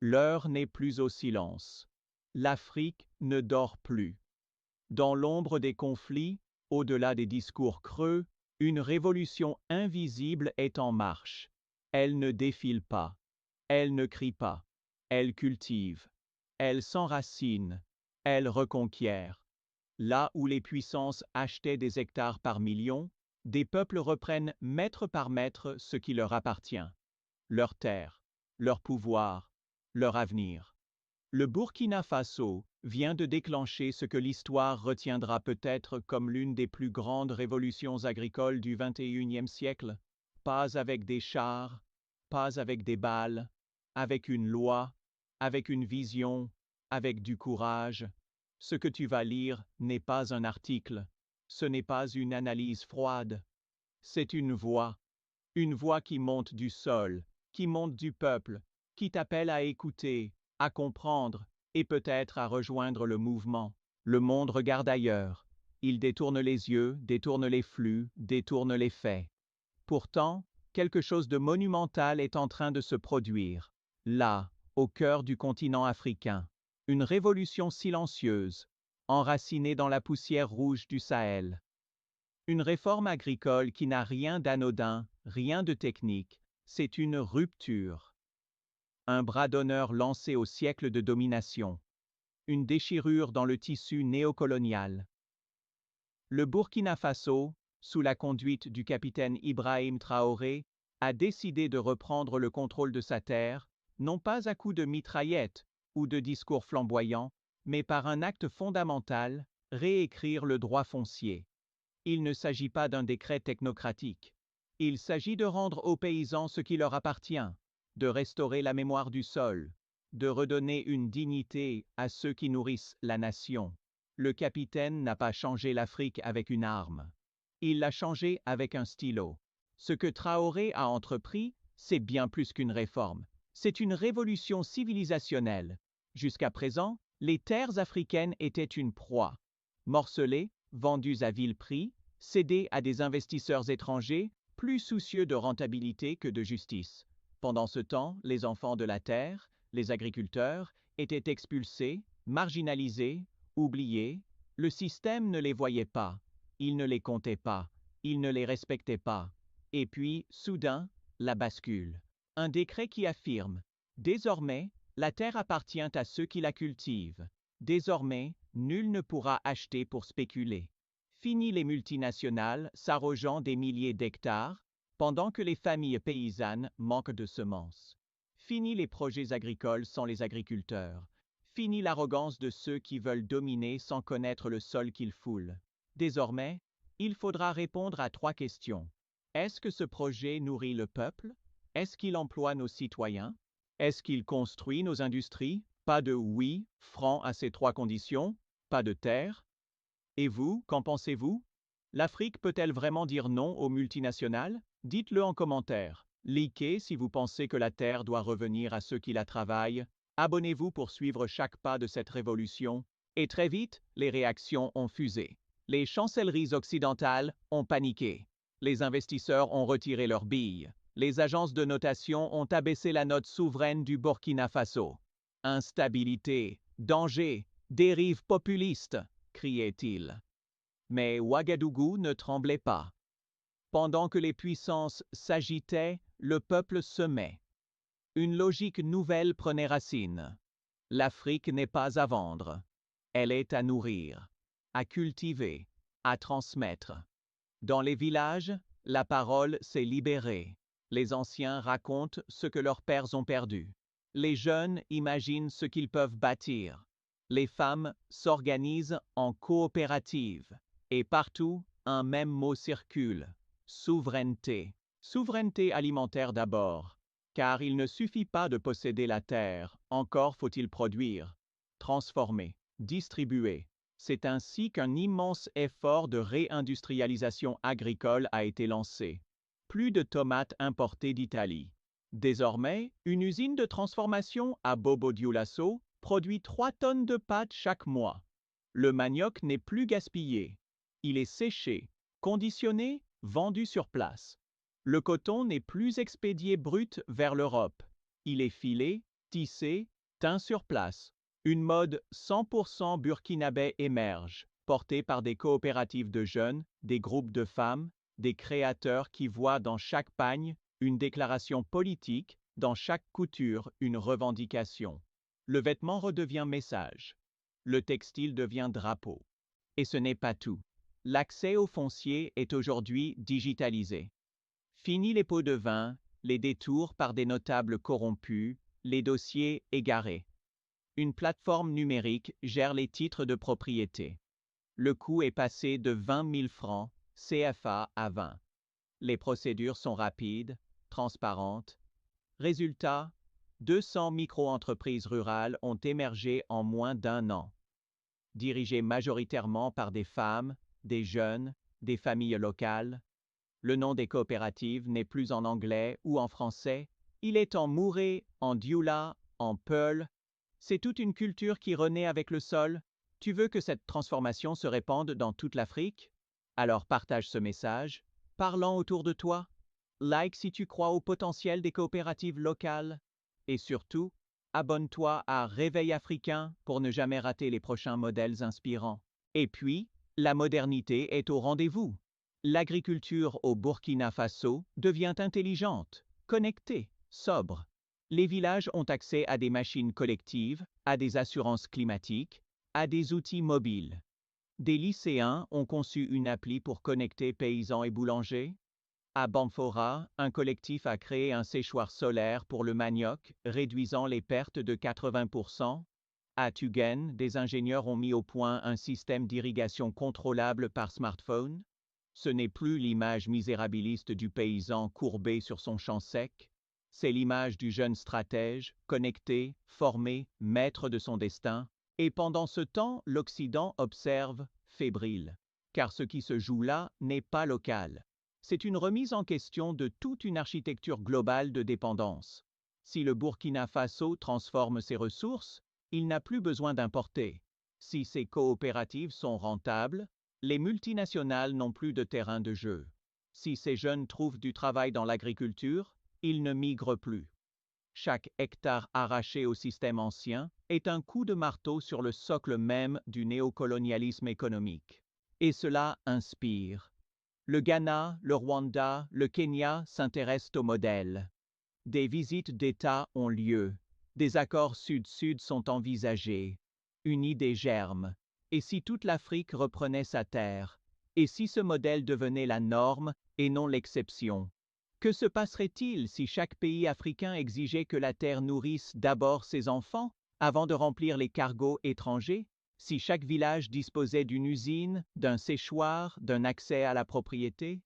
L'heure n'est plus au silence. L'Afrique ne dort plus. Dans l'ombre des conflits, au-delà des discours creux, une révolution invisible est en marche. Elle ne défile pas. Elle ne crie pas. Elle cultive. Elle s'enracine. Elle reconquiert. Là où les puissances achetaient des hectares par millions, des peuples reprennent mètre par mètre ce qui leur appartient. Leur terre, leur pouvoir, leur avenir. Le Burkina Faso vient de déclencher ce que l'histoire retiendra peut-être comme l'une des plus grandes révolutions agricoles du XXIe siècle, pas avec des chars, pas avec des balles, avec une loi, avec une vision, avec du courage. Ce que tu vas lire n'est pas un article, ce n'est pas une analyse froide, c'est une voix qui monte du sol, qui monte du peuple, qui t'appelle à écouter, à comprendre, et peut-être à rejoindre le mouvement. Le monde regarde ailleurs. Il détourne les yeux, détourne les flux, détourne les faits. Pourtant, quelque chose de monumental est en train de se produire. Là, au cœur du continent africain. Une révolution silencieuse, enracinée dans la poussière rouge du Sahel. Une réforme agricole qui n'a rien d'anodin, rien de technique, c'est une rupture. Un bras d'honneur lancé au siècle de domination. Une déchirure dans le tissu néocolonial. Le Burkina Faso, sous la conduite du capitaine Ibrahim Traoré, a décidé de reprendre le contrôle de sa terre, non pas à coups de mitraillettes ou de discours flamboyants, mais par un acte fondamental, réécrire le droit foncier. Il ne s'agit pas d'un décret technocratique. Il s'agit de rendre aux paysans ce qui leur appartient, de restaurer la mémoire du sol, de redonner une dignité à ceux qui nourrissent la nation. Le capitaine n'a pas changé l'Afrique avec une arme. Il l'a changée avec un stylo. Ce que Traoré a entrepris, c'est bien plus qu'une réforme. C'est une révolution civilisationnelle. Jusqu'à présent, les terres africaines étaient une proie. Morcelées, vendues à vil prix, cédées à des investisseurs étrangers, plus soucieux de rentabilité que de justice. Pendant ce temps, les enfants de la terre, les agriculteurs, étaient expulsés, marginalisés, oubliés. Le système ne les voyait pas, il ne les comptait pas, il ne les respectait pas. Et puis, soudain, la bascule. Un décret qui affirme « Désormais, la terre appartient à ceux qui la cultivent. Désormais, nul ne pourra acheter pour spéculer. » Fini les multinationales s'arrogeant des milliers d'hectares, pendant que les familles paysannes manquent de semences. Fini les projets agricoles sans les agriculteurs. Fini l'arrogance de ceux qui veulent dominer sans connaître le sol qu'ils foulent. Désormais, il faudra répondre à 3 questions. Est-ce que ce projet nourrit le peuple? Est-ce qu'il emploie nos citoyens? Est-ce qu'il construit nos industries? Pas de oui franc à ces 3 conditions, pas de terre. Et vous, qu'en pensez-vous? L'Afrique peut-elle vraiment dire non aux multinationales? Dites-le en commentaire. Likez si vous pensez que la terre doit revenir à ceux qui la travaillent. Abonnez-vous pour suivre chaque pas de cette révolution. Et très vite, les réactions ont fusé. Les chancelleries occidentales ont paniqué. Les investisseurs ont retiré leurs billes. Les agences de notation ont abaissé la note souveraine du Burkina Faso. Instabilité, danger, dérive populiste, criait-il. Mais Ouagadougou ne tremblait pas. Pendant que les puissances s'agitaient, le peuple semait. Une logique nouvelle prenait racine. L'Afrique n'est pas à vendre. Elle est à nourrir, à cultiver, à transmettre. Dans les villages, la parole s'est libérée. Les anciens racontent ce que leurs pères ont perdu. Les jeunes imaginent ce qu'ils peuvent bâtir. Les femmes s'organisent en coopératives. Et partout, un même mot circule. Souveraineté. Souveraineté alimentaire d'abord. Car il ne suffit pas de posséder la terre, encore faut-il produire, transformer, distribuer. C'est ainsi qu'un immense effort de réindustrialisation agricole a été lancé. Plus de tomates importées d'Italie. Désormais, une usine de transformation à Bobo-Dioulasso produit 3 tonnes de pâtes chaque mois. Le manioc n'est plus gaspillé. Il est séché, conditionné, vendu sur place. Le coton n'est plus expédié brut vers l'Europe. Il est filé, Tissé, teint sur place. Une mode 100% burkinabé émerge, portée par des coopératives de jeunes, des groupes de femmes, des créateurs qui voient dans chaque pagne une déclaration politique, dans chaque couture une revendication. Le vêtement redevient message. Le textile devient drapeau. Et ce n'est pas tout. L'accès au foncier est aujourd'hui digitalisé. Fini les pots de vin, les détours par des notables corrompus, les dossiers égarés. Une plateforme numérique gère les titres de propriété. Le coût est passé de 20 000 francs CFA à 20. Les procédures sont rapides, transparentes. Résultat, 200 micro-entreprises rurales ont émergé en moins d'1 an. Dirigées majoritairement par des femmes, des jeunes, des familles locales. Le nom des coopératives n'est plus en anglais ou en français, il est en mouré, en dioula, en peul. C'est toute une culture qui renaît avec le sol. Tu veux que cette transformation se répande dans toute l'Afrique? Alors partage ce message, parlant autour de toi. Like si tu crois au potentiel des coopératives locales. Et surtout, abonne-toi à Réveil africain pour ne jamais rater les prochains modèles inspirants. Et puis, la modernité est au rendez-vous. L'agriculture au Burkina Faso devient intelligente, connectée, sobre. Les villages ont accès à des machines collectives, à des assurances climatiques, à des outils mobiles. Des lycéens ont conçu une appli pour connecter paysans et boulangers. À Bamfora, un collectif a créé un séchoir solaire pour le manioc, réduisant les pertes de 80%. À Tugen, des ingénieurs ont mis au point un système d'irrigation contrôlable par smartphone. Ce n'est plus l'image misérabiliste du paysan courbé sur son champ sec. C'est l'image du jeune stratège, connecté, formé, maître de son destin. Et pendant ce temps, l'Occident observe, fébrile. Car ce qui se joue là n'est pas local. C'est une remise en question de toute une architecture globale de dépendance. Si le Burkina Faso transforme ses ressources, il n'a plus besoin d'importer. Si ses coopératives sont rentables, les multinationales n'ont plus de terrain de jeu. Si ces jeunes trouvent du travail dans l'agriculture, ils ne migrent plus. Chaque hectare arraché au système ancien est un coup de marteau sur le socle même du néocolonialisme économique. Et cela inspire. Le Ghana, le Rwanda, le Kenya s'intéressent au modèle. Des visites d'État ont lieu. Des accords sud-sud sont envisagés. Une idée germe. Et si toute l'Afrique reprenait sa terre? Et si ce modèle devenait la norme et non l'exception? Que se passerait-il si chaque pays africain exigeait que la terre nourrisse d'abord ses enfants, avant de remplir les cargos étrangers? Si chaque village disposait d'une usine, d'un séchoir, d'un accès à la propriété?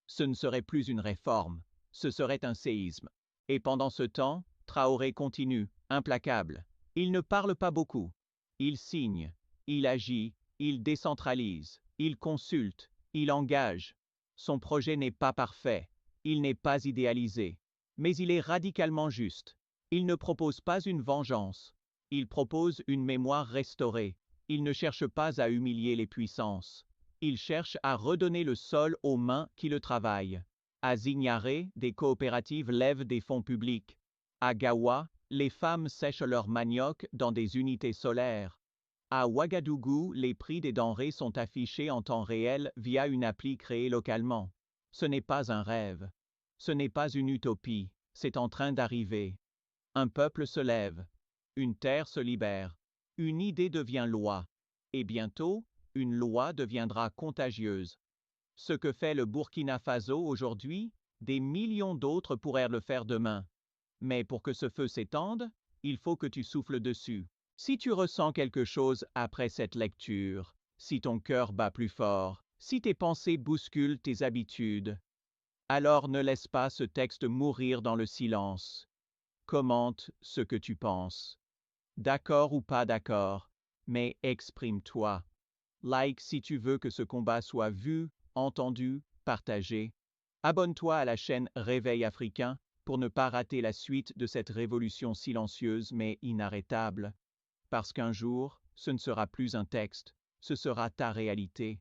Ce ne serait plus une réforme, ce serait un séisme. Et pendant ce temps, Traoré continue, implacable. Il ne parle pas beaucoup. Il signe, il agit, il décentralise, il consulte, il engage. Son projet n'est pas parfait, il n'est pas idéalisé, mais il est radicalement juste. Il ne propose pas une vengeance, il propose une mémoire restaurée. Il ne cherche pas à humilier les puissances. Il cherche à redonner le sol aux mains qui le travaillent. À Zignaré, des coopératives lèvent des fonds publics. À Gawa, les femmes sèchent leur manioc dans des unités solaires. À Ouagadougou, les prix des denrées sont affichés en temps réel via une appli créée localement. Ce n'est pas un rêve. Ce n'est pas une utopie. C'est en train d'arriver. Un peuple se lève. Une terre se libère. Une idée devient loi. Et bientôt, une loi deviendra contagieuse. Ce que fait le Burkina Faso aujourd'hui, des millions d'autres pourraient le faire demain. Mais pour que ce feu s'étende, il faut que tu souffles dessus. Si tu ressens quelque chose après cette lecture, si ton cœur bat plus fort, si tes pensées bousculent tes habitudes, alors ne laisse pas ce texte mourir dans le silence. Commente ce que tu penses. D'accord ou pas d'accord, mais exprime-toi. Like si tu veux que ce combat soit vu, entendu, partagé. Abonne-toi à la chaîne Réveil africain pour ne pas rater la suite de cette révolution silencieuse mais inarrêtable. Parce qu'un jour, ce ne sera plus un texte, ce sera ta réalité.